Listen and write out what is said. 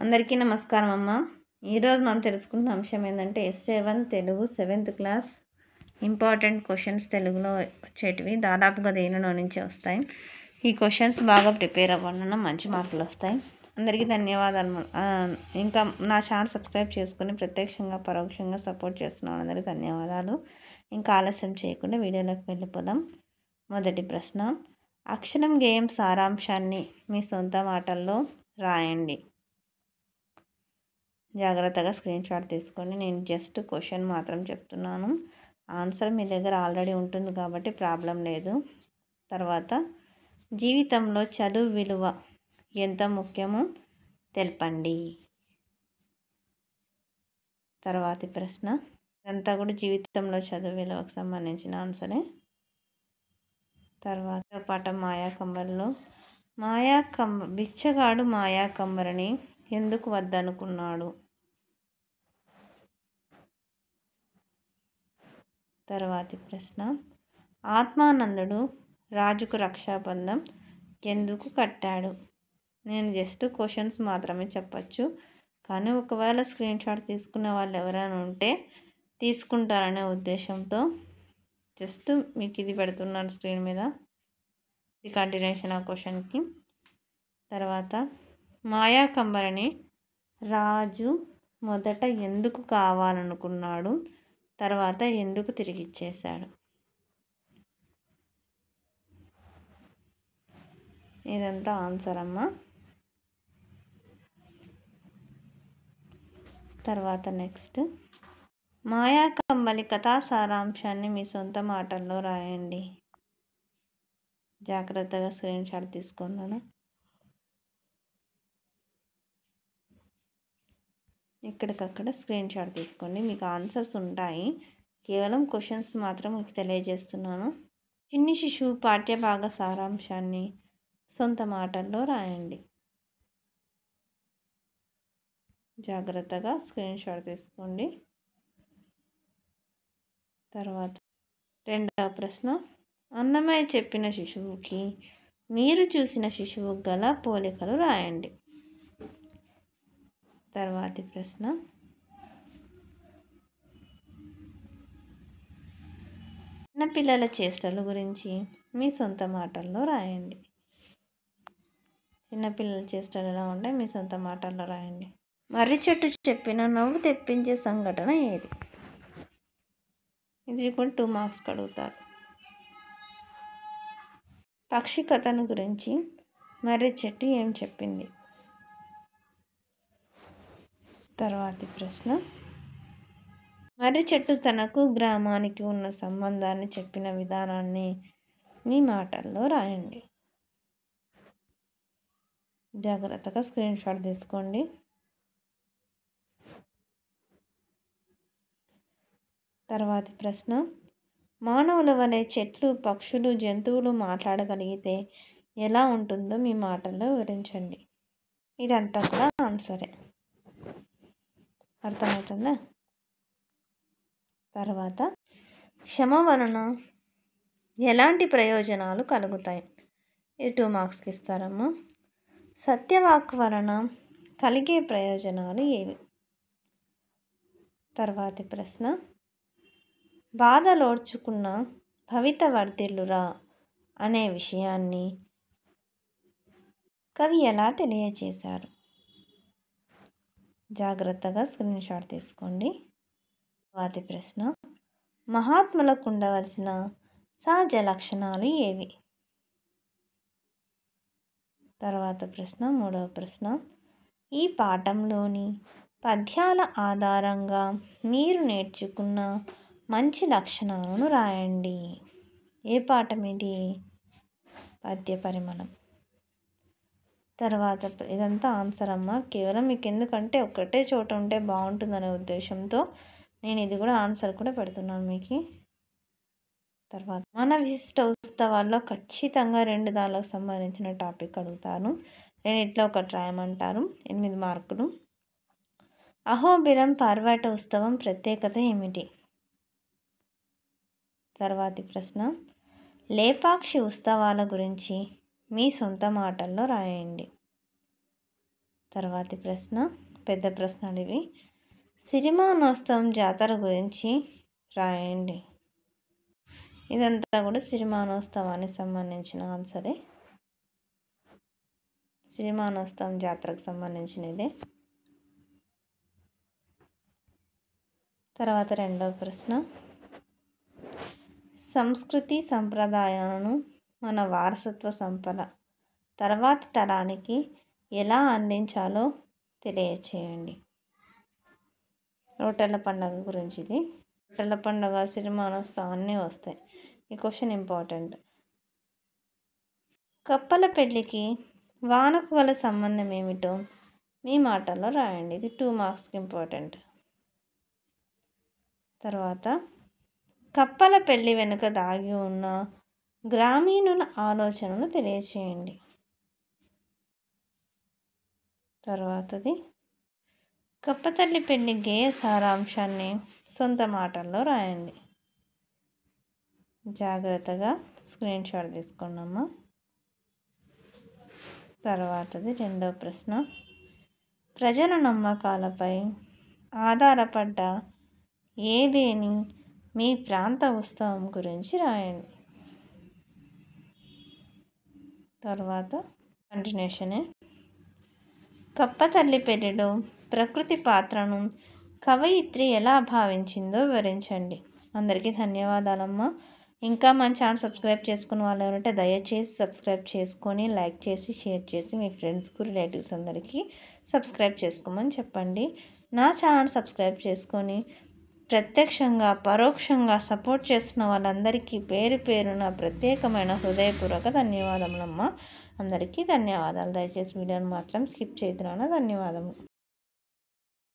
అందరికీ నమస్కారం అమ్మ. ఈరోజు మనం తెలుసుకున్న అంశం ఏంటంటే S7 Telugu 7th class important questions తెలుగులో వచ్చేటివి దాదాపుగా దేనిలో నుంచి వస్తాయి. ఈ క్వశ్చన్స్ బాగా ప్రిపేర్ అవ్వడం మంచి మార్కులు వస్తాయి. అందరికీ ధన్యవాదాలు. ఇంకా నా ఛానల్ సబ్స్క్రైబ్ చేసుకుని ప్రత్యక్షంగా పరోక్షంగా సపోర్ట్ చేస్తున్నాను. అందరికీ ధన్యవాదాలు. ఇంకా ఆలస్యం చేయకుండా వీడియోలోకి వెళ్ళిపోదాం. మొదటి ప్రశ్న, అక్షరం గేయం సారాంశాన్ని మీ సొంత మాటల్లో రాయండి. జాగ్రత్తగా స్క్రీన్ షాట్ తీసుకోండి. నేను జస్ట్ క్వశ్చన్ మాత్రం చెప్తున్నాను. ఆన్సర్ మీ దగ్గర ఆల్రెడీ ఉంటుంది కాబట్టి ప్రాబ్లం లేదు. తర్వాత, జీవితంలో చదువు విలువ ఎంత ముఖ్యమో తెలపండి. తర్వాతి ప్రశ్న, ఇదంతా కూడా జీవితంలో చదువు విలువకు సంబంధించిన ఆన్సరే. తర్వాత పాఠం మాయాకంబరిలో బిచ్చగాడు మాయాకంబరిని ఎందుకు వద్దనుకున్నాడు? తర్వాతి ప్రశ్న, ఆత్మానందుడు రాజుకు రక్షాబంధం ఎందుకు కట్టాడు? నేను జస్ట్ క్వశ్చన్స్ మాత్రమే చెప్పచ్చు, కానీ ఒకవేళ స్క్రీన్ షాట్ తీసుకునే వాళ్ళు ఎవరైనా ఉంటే తీసుకుంటారనే ఉద్దేశంతో జస్ట్ మీకు ఇది పెడుతున్నాను స్క్రీన్ మీద. ఇది కంటిన్యూషన్ ఆ క్వశ్చన్కి. తర్వాత, మాయాకంబరిని రాజు మొదట ఎందుకు కావాలనుకున్నాడు, తర్వాత ఎందుకు తిరిగి ఇచ్చేశాడు? ఇదంతా ఆన్సర్ అమ్మ. తర్వాత నెక్స్ట్, మాయాకంబలి కథా సారాంశాన్ని మీ సొంత మాటల్లో రాయండి. జాగ్రత్తగా స్క్రీన్ షాట్ తీసుకున్నాను. ఇక్కడికక్కడ స్క్రీన్ షాట్ తీసుకోండి. మీకు ఆన్సర్స్ ఉంటాయి, కేవలం క్వశ్చన్స్ మాత్రం మీకు తెలియజేస్తున్నాను. చిన్ని శిశువు పాఠ్యభాగ సారాంశాన్ని సొంత మాటల్లో రాయండి. జాగ్రత్తగా స్క్రీన్ షాట్ తీసుకోండి. తర్వాత రెండవ ప్రశ్న, అన్నమయ్య చెప్పిన శిశువుకి మీరు చూసిన శిశువుకు గల పోలికలు రాయండి. తర్వాతి ప్రశ్న, చిన్నపిల్లల చేష్టల గురించి మీ సొంత మాటల్లో రాయండి. చిన్నపిల్లల చేష్టలు ఎలా ఉంటాయి మీ సొంత మాటల్లో రాయండి. మర్రి చెట్టు చెప్పిన నవ్వు తెప్పించే సంఘటన ఏది? ఇది కూడా 2 మార్క్స్ అడుగుతారు. పక్షి కథను గురించి మర్రి చెట్టు ఏం చెప్పింది? తర్వాతి ప్రశ్న, మర్రి చెట్టు తనకు గ్రామానికి ఉన్న సంబంధాన్ని చెప్పిన విధానాన్ని మీ మాటల్లో రాయండి. జాగ్రత్తగా స్క్రీన్ షాట్ తీసుకోండి. తర్వాతి ప్రశ్న, మానవుల వలె చెట్లు, పక్షులు, జంతువులు మాట్లాడగలిగితే ఎలా ఉంటుందో మీ మాటల్లో వివరించండి. ఇదంతా కూడా ఆన్సరే. అర్థమవుతుందా? తర్వాత, క్షమ వలన ఎలాంటి ప్రయోజనాలు కలుగుతాయి? ఇది 2 మార్క్స్కి ఇస్తారమ్మా. సత్యవాక్ వలన కలిగే ప్రయోజనాలు ఏవి? తర్వాతి ప్రశ్న, బాధలోడ్చుకున్న భవిత వర్ధిల్లురా అనే విషయాన్ని కవి ఎలా తెలియజేశారు? జాగ్రత్తగా స్క్రీన్ షాట్ తీసుకోండి. తర్వాతి ప్రశ్న, మహాత్ములకు ఉండవలసిన సహజ లక్షణాలు ఏవి? తర్వాత ప్రశ్న, మూడవ ప్రశ్న, ఈ పాఠంలోని పద్యాల ఆధారంగా మీరు నేర్చుకున్న మంచి లక్షణాలను రాయండి. ఏ పాఠం ఇది? పద్య పరిమళం. తర్వాత ఇదంతా ఆన్సర్ అమ్మ. కేవలం మీకు ఎందుకంటే ఒకటే చోట ఉంటే బాగుంటుందనే ఉద్దేశంతో నేను ఇది కూడా ఆన్సర్ కూడా పెడుతున్నాను మీకు. తర్వాత, మన విశిష్ట ఉత్సవాల్లో ఖచ్చితంగా 2 దానికి సంబంధించిన టాపిక్ అడుగుతాను. రెండిట్లో ఒకటి రాయమంటారు. 8 మార్కులు. అహోబిలం పార్వాట ఉత్సవం ప్రత్యేకత ఏమిటి? తర్వాతి ప్రశ్న, లేపాక్షి ఉత్సవాల గురించి మీ సొంత మాటల్లో రాయండి. తర్వాతి ప్రశ్న పెద్ద ప్రశ్నలు ఇవి. సిరిమానోత్సవం జాతర గురించి రాయండి. ఇదంతా కూడా సిరిమానోత్సవానికి సంబంధించిన ఆన్సరే. సిరిమానోత్సవం జాతరకు సంబంధించినదే. తర్వాత రెండవ ప్రశ్న, సంస్కృతి సంప్రదాయాలను మన వారసత్వ సంపద తర్వాతి తరానికి ఎలా అందించాలో తెలియచేయండి. రొట్టెల పండుగ గురించి ఇది. రొట్టెల పండుగ, సిరిమానోత్సవం అన్నీ వస్తాయి. ఈ క్వశ్చన్ ఇంపార్టెంట్. కప్పల పెళ్ళికి వానకు గల సంబంధం ఏమిటో మీ మాటల్లో రాయండి. ఇది 2 మార్క్స్కి ఇంపార్టెంట్. తర్వాత కప్పల పెళ్ళి వెనుక దాగి ఉన్న గ్రామీణుల ఆలోచనను తెలియచేయండి. తర్వాతది కప్పతల్లి పెళ్ళి గేయ సారాంశాన్ని సొంత మాటల్లో రాయండి. జాగ్రత్తగా స్క్రీన్ షాట్ తీసుకోండమ్మా. తర్వాతది రెండవ ప్రశ్న, ప్రజల నమ్మకాలపై ఆధారపడ్డ ఏదేని మీ ప్రాంత ఉత్సవం గురించి రాయండి. తర్వాత కంటిన్యూషనే. కప్పతల్లి పెళ్ళిలో ప్రకృతి పాత్రను కవయిత్రి ఎలా భావించిందో వివరించండి. అందరికీ ధన్యవాదాలమ్మా. ఇంకా మన ఛానల్ సబ్స్క్రైబ్ చేసుకున్న వాళ్ళు ఎవరంటే దయచేసి సబ్స్క్రైబ్ చేసుకొని లైక్ చేసి షేర్ చేసి మీ ఫ్రెండ్స్కు రిలేటివ్స్ అందరికీ సబ్స్క్రైబ్ చేసుకోమని చెప్పండి. నా ఛానల్ సబ్స్క్రైబ్ చేసుకొని ప్రత్యక్షంగా పరోక్షంగా సపోర్ట్ చేస్తున్న వాళ్ళందరికీ పేరు పేరున ప్రత్యేకమైన హృదయపూర్వక ధన్యవాదములమ్మా. అందరికీ ధన్యవాదాలు. దయచేసి వీడియోని మాత్రం స్కిప్ చేయొద్దు. ధన్యవాదములు.